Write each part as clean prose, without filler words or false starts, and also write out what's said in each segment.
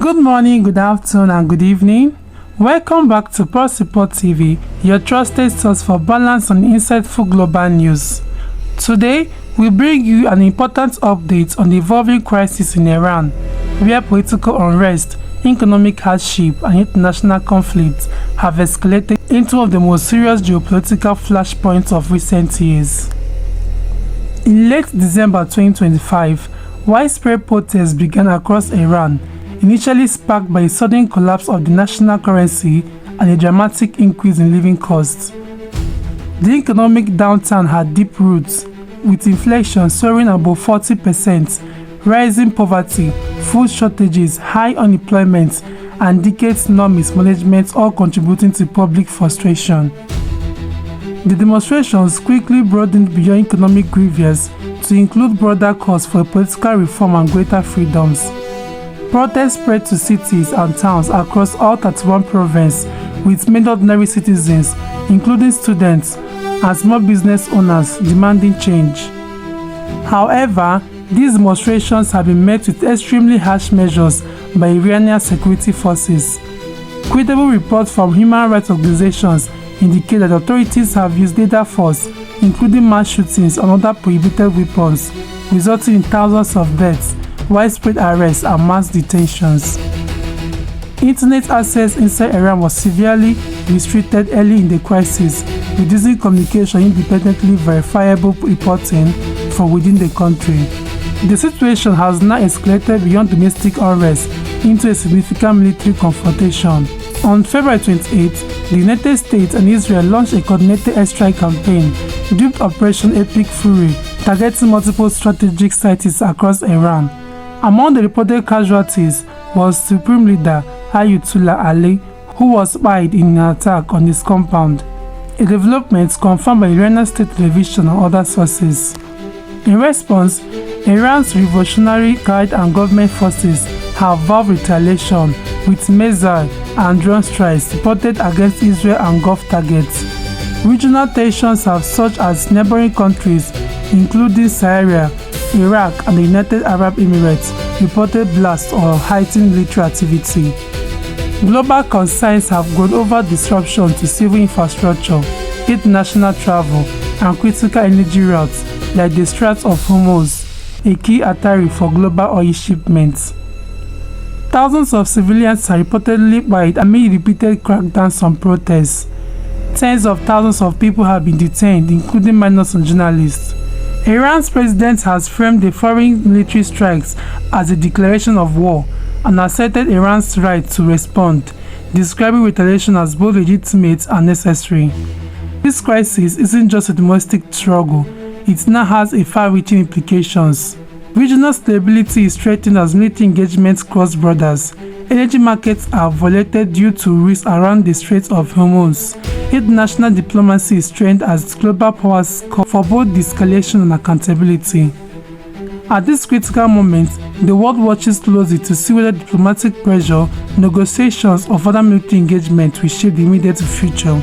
Good morning, good afternoon, and good evening. Welcome back to Pulse Report TV, your trusted source for balanced and insightful global news. Today, we bring you an important update on the evolving crisis in Iran, where political unrest, economic hardship, and international conflicts have escalated into one of the most serious geopolitical flashpoints of recent years. In late December 2025, widespread protests began across Iran, initially sparked by a sudden collapse of the national currency and a dramatic increase in living costs. The economic downturn had deep roots, with inflation soaring above 40%, rising poverty, food shortages, high unemployment, and decades-long mismanagement all contributing to public frustration. The demonstrations quickly broadened beyond economic grievances to include broader calls for political reform and greater freedoms. Protests spread to cities and towns across all 31 provinces, with many ordinary citizens, including students and small business owners, demanding change. However, these demonstrations have been met with extremely harsh measures by Iranian security forces. Credible reports from human rights organizations indicate that authorities have used lethal force, including mass shootings and other prohibited weapons, resulting in thousands of deaths, widespread arrests, and mass detentions. Internet access inside Iran was severely restricted early in the crisis, reducing communication independently verifiable reporting from within the country. The situation has now escalated beyond domestic unrest into a significant military confrontation. On February 28, the United States and Israel launched a coordinated airstrike campaign dubbed Operation Epic Fury, targeting multiple strategic sites across Iran. Among the reported casualties was Supreme Leader Ayatollah Ali, who was spied in an attack on his compound, a development confirmed by Iranian state television and other sources. In response, Iran's Revolutionary Guard and government forces have vowed retaliation with missile and drone strikes reported against Israel and Gulf targets. Regional tensions have surged as neighboring countries, including Syria, Iraq, and the United Arab Emirates, reported blasts or heightened military activity. Global concerns have grown over disruption to civil infrastructure, international travel, and critical energy routes like the Strait of Hormuz, a key artery for global oil shipments. Thousands of civilians are reportedly died amid repeated crackdowns on protests. Tens of thousands of people have been detained, including minors and journalists. Iran's president has framed the foreign military strikes as a declaration of war and asserted Iran's right to respond, describing retaliation as both legitimate and necessary. This crisis isn't just a domestic struggle, it now has a far-reaching implications. Regional stability is threatened as military engagements cross borders. Energy markets are violated due to risks around the Strait of Hormuz. International diplomacy is strained as global powers call for both de-escalation and accountability. At this critical moment, the world watches closely to see whether diplomatic pressure, negotiations, or further military engagement will shape the immediate future.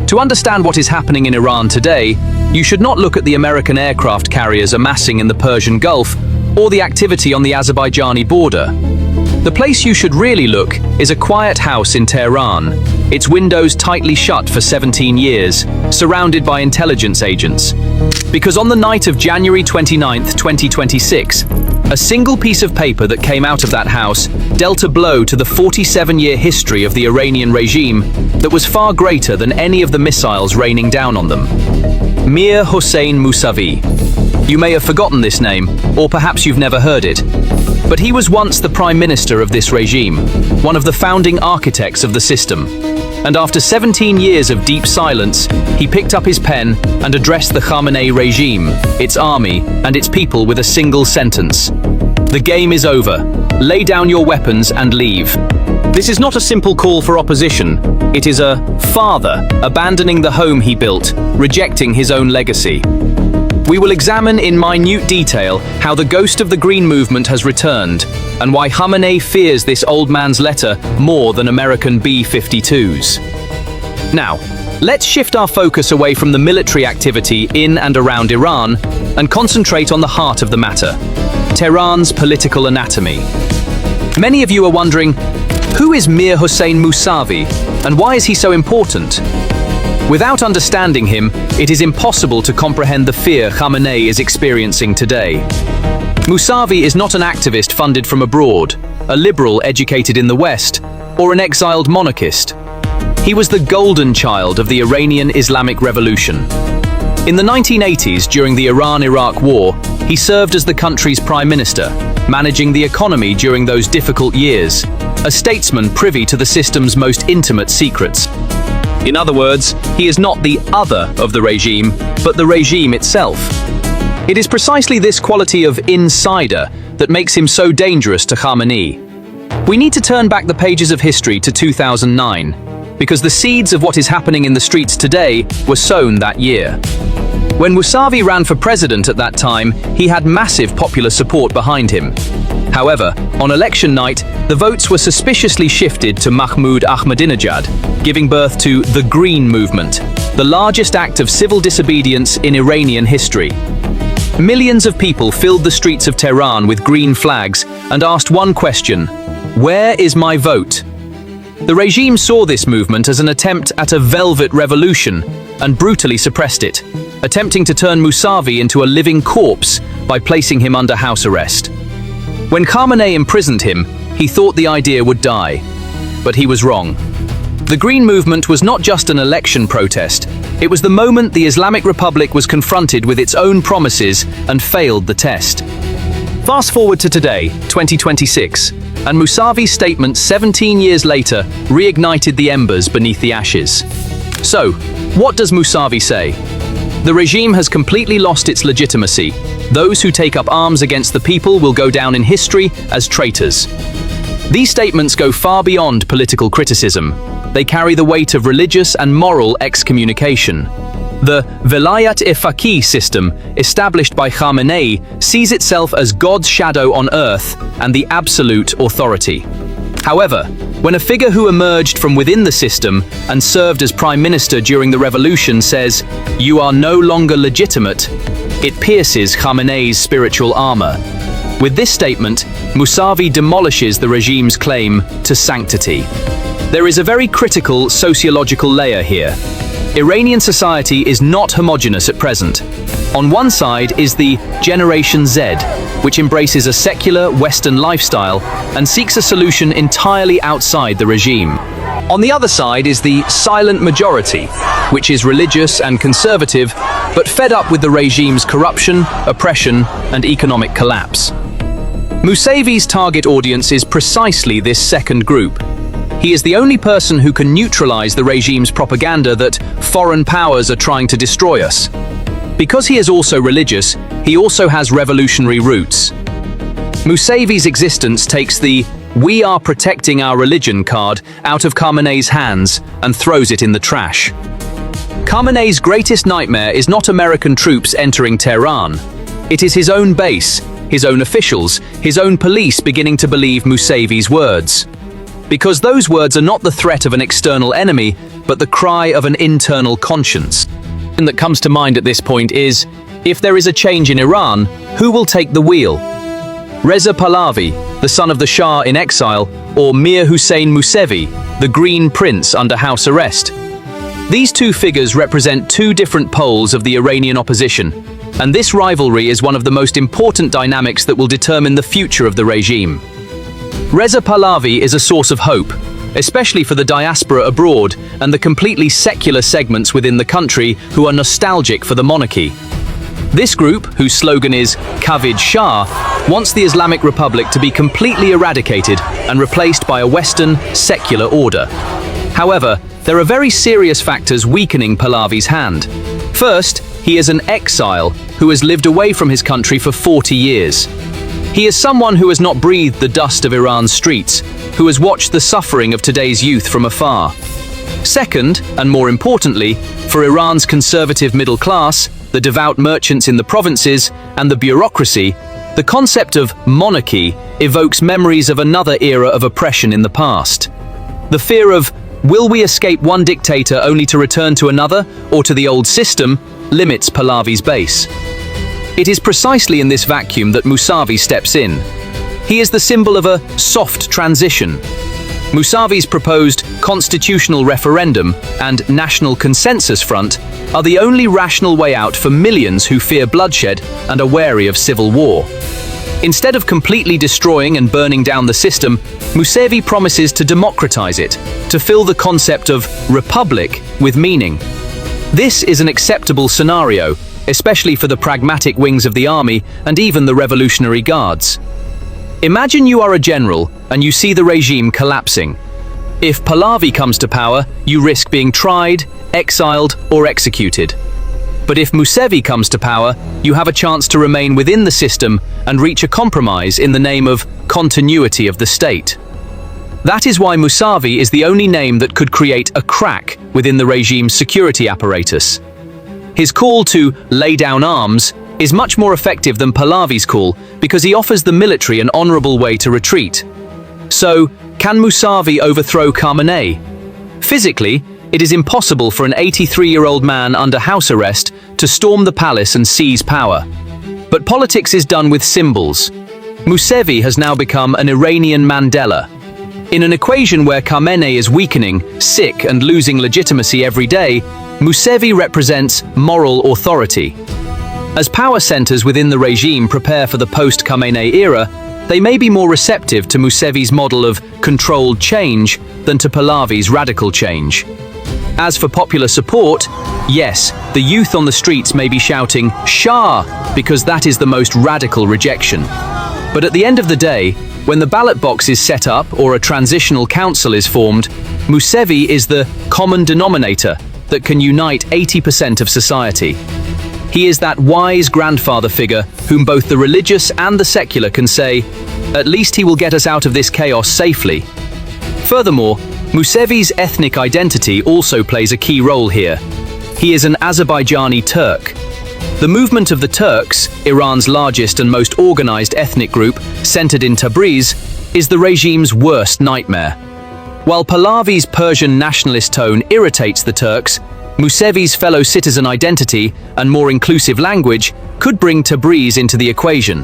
To understand what is happening in Iran today, you should not look at the American aircraft carriers amassing in the Persian Gulf or the activity on the Azerbaijani border. The place you should really look is a quiet house in Tehran, its windows tightly shut for 17 years, surrounded by intelligence agents. Because on the night of January 29, 2026, a single piece of paper that came out of that house dealt a blow to the 47-year history of the Iranian regime that was far greater than any of the missiles raining down on them. Mir Hossein Mousavi. You may have forgotten this name, or perhaps you've never heard it. But he was once the prime minister of this regime, one of the founding architects of the system. And after 17 years of deep silence, he picked up his pen and addressed the Khamenei regime, its army, and its people with a single sentence. The game is over. Lay down your weapons and leave. This is not a simple call for opposition. It is a father abandoning the home he built, rejecting his own legacy. We will examine in minute detail how the ghost of the Green Movement has returned and why Khamenei fears this old man's letter more than American B-52s. Now, Let's shift our focus away from the military activity in and around Iran and concentrate on the heart of the matter: Tehran's political anatomy. Many of you are wondering, who is Mir Hossein Mousavi and why is he so important? Without understanding him, it is impossible to comprehend the fear Khamenei is experiencing today. Mousavi is not an activist funded from abroad, a liberal educated in the West, or an exiled monarchist. He was the golden child of the Iranian Islamic Revolution. In the 1980s, during the Iran-Iraq War, he served as the country's prime minister, managing the economy during those difficult years, a statesman privy to the system's most intimate secrets. In other words, he is not the other of the regime, but the regime itself. It is precisely this quality of insider that makes him so dangerous to Khamenei. We need to turn back the pages of history to 2009, because the seeds of what is happening in the streets today were sown that year. When Mousavi ran for president at that time, he had massive popular support behind him. However, on election night, the votes were suspiciously shifted to Mahmoud Ahmadinejad, giving birth to the Green Movement, the largest act of civil disobedience in Iranian history. Millions of people filled the streets of Tehran with green flags and asked one question: where is my vote? The regime saw this movement as an attempt at a velvet revolution and brutally suppressed it, attempting to turn Mousavi into a living corpse by placing him under house arrest. When Khamenei imprisoned him, he thought the idea would die, but he was wrong. The Green Movement was not just an election protest, it was the moment the Islamic Republic was confronted with its own promises and failed the test. Fast forward to today, 2026, and Mousavi's statement 17 years later reignited the embers beneath the ashes. So, what does Mousavi say? The regime has completely lost its legitimacy. Those who take up arms against the people will go down in history as traitors. These statements go far beyond political criticism. They carry the weight of religious and moral excommunication. The Velayat-e-Faqih system, established by Khamenei, sees itself as God's shadow on earth and the absolute authority. However, when a figure who emerged from within the system and served as prime minister during the revolution says, "You are no longer legitimate," it pierces Khamenei's spiritual armor. With this statement, Mousavi demolishes the regime's claim to sanctity. There is a very critical sociological layer here. Iranian society is not homogeneous at present. On one side is the Generation Z, which embraces a secular Western lifestyle and seeks a solution entirely outside the regime. On the other side is the silent majority, which is religious and conservative, but fed up with the regime's corruption, oppression, and economic collapse. Mousavi's target audience is precisely this second group. He is the only person who can neutralize the regime's propaganda that foreign powers are trying to destroy us. Because he is also religious, he also has revolutionary roots. Mousavi's existence takes the "we are protecting our religion" card out of Khamenei's hands and throws it in the trash. Khamenei's greatest nightmare is not American troops entering Tehran. It is his own base, his own officials, his own police beginning to believe Mousavi's words. Because those words are not the threat of an external enemy, but the cry of an internal conscience. And that comes to mind at this point is, if there is a change in Iran, who will take the wheel? Reza Pahlavi, the son of the Shah in exile, or Mir Hossein Mousavi, the Green Prince under house arrest? These two figures represent two different poles of the Iranian opposition, and this rivalry is one of the most important dynamics that will determine the future of the regime. Reza Pahlavi is a source of hope, especially for the diaspora abroad and the completely secular segments within the country who are nostalgic for the monarchy. This group, whose slogan is Kavid Shah, wants the Islamic Republic to be completely eradicated and replaced by a Western, secular order. However, there are very serious factors weakening Pahlavi's hand. First, he is an exile who has lived away from his country for 40 years. He is someone who has not breathed the dust of Iran's streets, who has watched the suffering of today's youth from afar. Second, and more importantly, for Iran's conservative middle class, the devout merchants in the provinces, and the bureaucracy, the concept of monarchy evokes memories of another era of oppression in the past. The fear of Will we escape one dictator only to return to another, or to the old system, limits Pahlavi's base. It is precisely in this vacuum that Mousavi steps in. He is the symbol of a soft transition. Mousavi's proposed constitutional referendum and national consensus front are the only rational way out for millions who fear bloodshed and are wary of civil war. Instead of completely destroying and burning down the system, Mousavi promises to democratize it, to fill the concept of republic with meaning. This is an acceptable scenario, especially for the pragmatic wings of the army and even the Revolutionary Guards. Imagine you are a general and you see the regime collapsing. If Pahlavi comes to power, you risk being tried, exiled, or executed. But if Mousavi comes to power, you have a chance to remain within the system and reach a compromise in the name of continuity of the state. That is why Mousavi is the only name that could create a crack within the regime's security apparatus. His call to lay down arms is much more effective than Pahlavi's call because he offers the military an honorable way to retreat. So, can Mousavi overthrow Khamenei? Physically, it is impossible for an 83-year-old man under house arrest to storm the palace and seize power. But politics is done with symbols. Mousavi has now become an Iranian Mandela. In an equation where Khamenei is weakening, sick, and losing legitimacy every day, Mousavi represents moral authority. As power centers within the regime prepare for the post-Khamenei era, they may be more receptive to Mousavi's model of controlled change than to Pahlavi's radical change. As for popular support, yes, the youth on the streets may be shouting "Shah" because that is the most radical rejection. But at the end of the day, when the ballot box is set up or a transitional council is formed, Mousavi is the common denominator that can unite 80% of society. He is that wise grandfather figure whom both the religious and the secular can say, "At least he will get us out of this chaos safely." Furthermore, Mousavi's ethnic identity also plays a key role here. He is an Azerbaijani Turk. The movement of the Turks, Iran's largest and most organized ethnic group, centered in Tabriz, is the regime's worst nightmare. While Pahlavi's Persian nationalist tone irritates the Turks, Mousavi's fellow citizen identity and more inclusive language could bring Tabriz into the equation.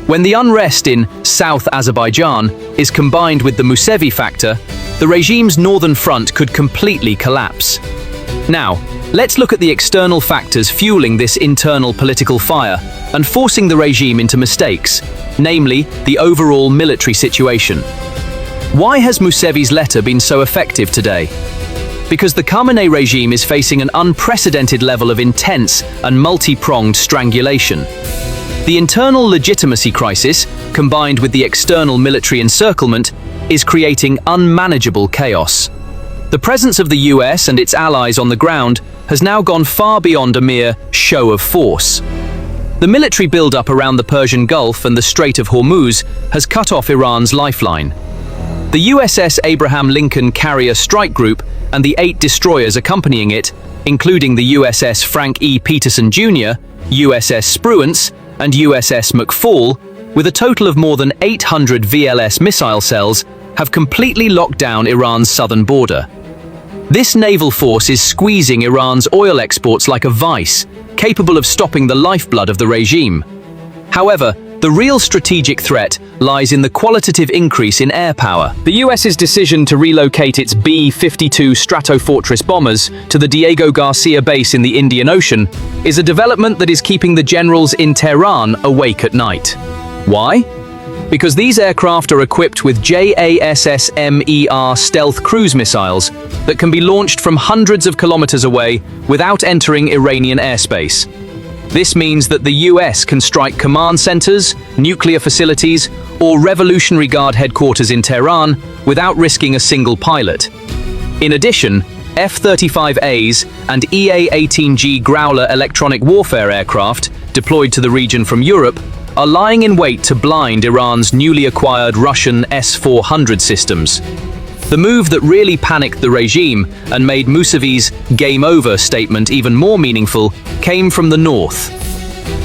When the unrest in South Azerbaijan is combined with the Mousavi factor, the regime's northern front could completely collapse. Now, let's look at the external factors fueling this internal political fire and forcing the regime into mistakes, namely the overall military situation. Why has Mousavi's letter been so effective today? Because the Khamenei regime is facing an unprecedented level of intense and multi-pronged strangulation. The internal legitimacy crisis, combined with the external military encirclement, is creating unmanageable chaos. The presence of the US and its allies on the ground has now gone far beyond a mere show of force. The military buildup around the Persian Gulf and the Strait of Hormuz has cut off Iran's lifeline. The USS Abraham Lincoln Carrier Strike Group and the 8 destroyers accompanying it, including the USS Frank E. Peterson Jr., USS Spruance, and USS McFall, with a total of more than 800 VLS missile cells, have completely locked down Iran's southern border. This naval force is squeezing Iran's oil exports like a vice, capable of stopping the lifeblood of the regime. However, the real strategic threat lies in the qualitative increase in air power. The US's decision to relocate its B-52 Stratofortress bombers to the Diego Garcia base in the Indian Ocean is a development that is keeping the generals in Tehran awake at night. Why? Because these aircraft are equipped with JASSMER stealth cruise missiles that can be launched from hundreds of kilometers away without entering Iranian airspace. This means that the US can strike command centers, nuclear facilities, or Revolutionary Guard headquarters in Tehran without risking a single pilot. In addition, F-35As and EA-18G Growler electronic warfare aircraft, deployed to the region from Europe, are lying in wait to blind Iran's newly acquired Russian S-400 systems. The move that really panicked the regime and made Mousavi's "game over" statement even more meaningful came from the north.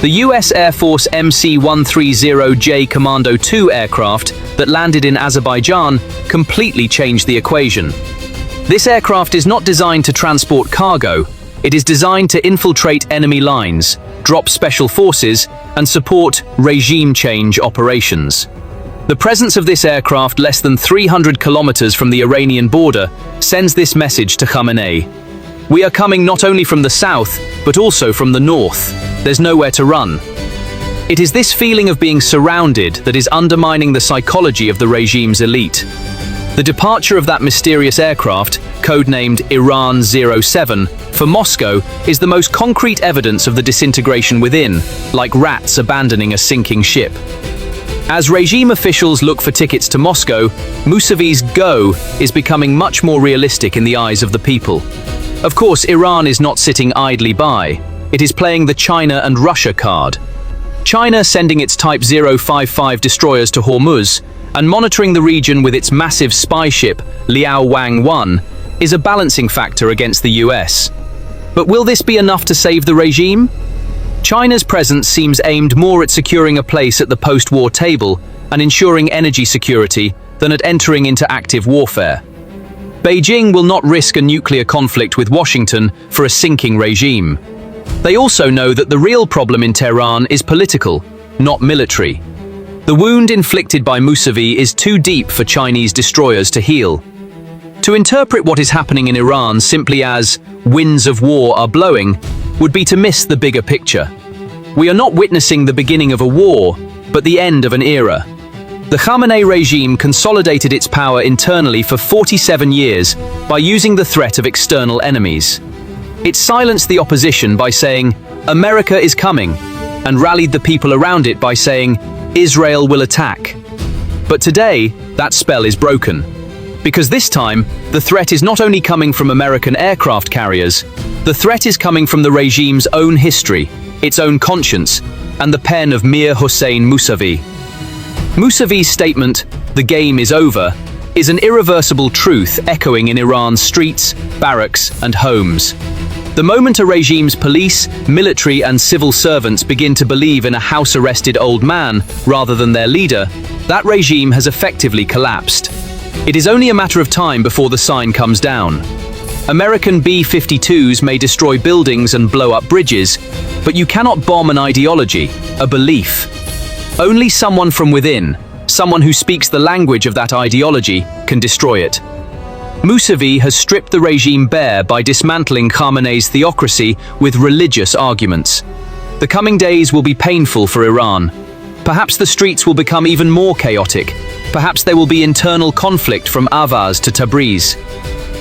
The US Air Force MC-130J Commando II aircraft that landed in Azerbaijan completely changed the equation. This aircraft is not designed to transport cargo. It is designed to infiltrate enemy lines, drop special forces, and support regime change operations. The presence of this aircraft less than 300 kilometers from the Iranian border sends this message to Khamenei. We are coming not only from the south, but also from the north. There's nowhere to run. It is this feeling of being surrounded that is undermining the psychology of the regime's elite. The departure of that mysterious aircraft, codenamed Iran 07, for Moscow is the most concrete evidence of the disintegration within, like rats abandoning a sinking ship. As regime officials look for tickets to Moscow, Mousavi's go is becoming much more realistic in the eyes of the people. Of course, Iran is not sitting idly by. It is playing the China and Russia card. China sending its Type 055 destroyers to Hormuz and monitoring the region with its massive spy ship, Liao Wang 1, is a balancing factor against the US. But will this be enough to save the regime? China's presence seems aimed more at securing a place at the post-war table and ensuring energy security than at entering into active warfare. Beijing will not risk a nuclear conflict with Washington for a sinking regime. They also know that the real problem in Tehran is political, not military. The wound inflicted by Mousavi is too deep for Chinese destroyers to heal. To interpret what is happening in Iran simply as winds of war are blowing would be to miss the bigger picture. We are not witnessing the beginning of a war, but the end of an era. The Khamenei regime consolidated its power internally for 47 years by using the threat of external enemies. It silenced the opposition by saying, "America is coming," and rallied the people around it by saying, "Israel will attack." But today, that spell is broken. Because this time, the threat is not only coming from American aircraft carriers, the threat is coming from the regime's own history, its own conscience, and the pen of Mir Hossein Mousavi. Mousavi's statement, "The game is over," is an irreversible truth echoing in Iran's streets, barracks, and homes. The moment a regime's police, military, and civil servants begin to believe in a house-arrested old man rather than their leader, that regime has effectively collapsed. It is only a matter of time before the sign comes down. American B-52s may destroy buildings and blow up bridges, but you cannot bomb an ideology, a belief. Only someone from within, someone who speaks the language of that ideology, can destroy it. Mousavi has stripped the regime bare by dismantling Khamenei's theocracy with religious arguments. The coming days will be painful for Iran. Perhaps the streets will become even more chaotic. Perhaps there will be internal conflict from Avaz to Tabriz.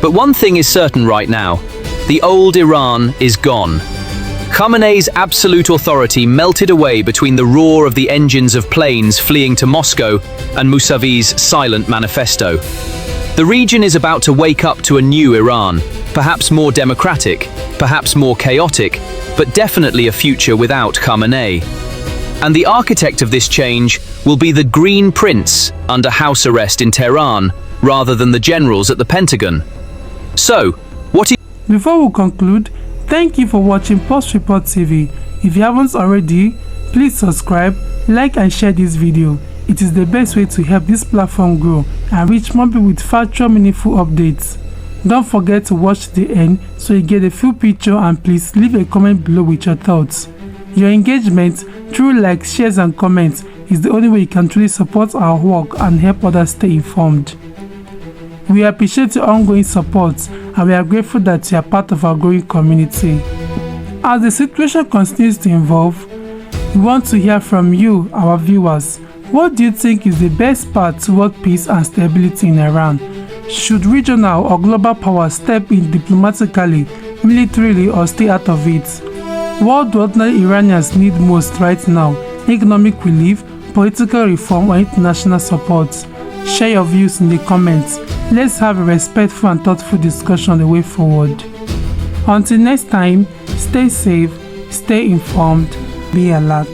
But one thing is certain right now: the old Iran is gone. Khamenei's absolute authority melted away between the roar of the engines of planes fleeing to Moscow and Mousavi's silent manifesto. The region is about to wake up to a new Iran, perhaps more democratic, perhaps more chaotic, but definitely a future without Khamenei. And the architect of this change will be the Green Prince under house arrest in Tehran, rather than the generals at the Pentagon. So, Before we conclude, thank you for watching Post Report TV. If you haven't already, please subscribe, like and share this video. It is the best way to help this platform grow and reach more people with factual, meaningful updates. Don't forget to watch to the end so you get a full picture, and please leave a comment below with your thoughts. Your engagement through likes, shares and comments is the only way you can truly support our work and help others stay informed. We appreciate your ongoing support and we are grateful that you are part of our growing community. As the situation continues to evolve, we want to hear from you, our viewers. What do you think is the best path toward peace and stability in Iran? Should regional or global powers step in diplomatically, militarily, or stay out of it? What do ordinary Iranians need most right now? Economic relief, political reform, or international support? Share your views in the comments. Let's have a respectful and thoughtful discussion on the way forward. Until next time, stay safe, stay informed, be alert.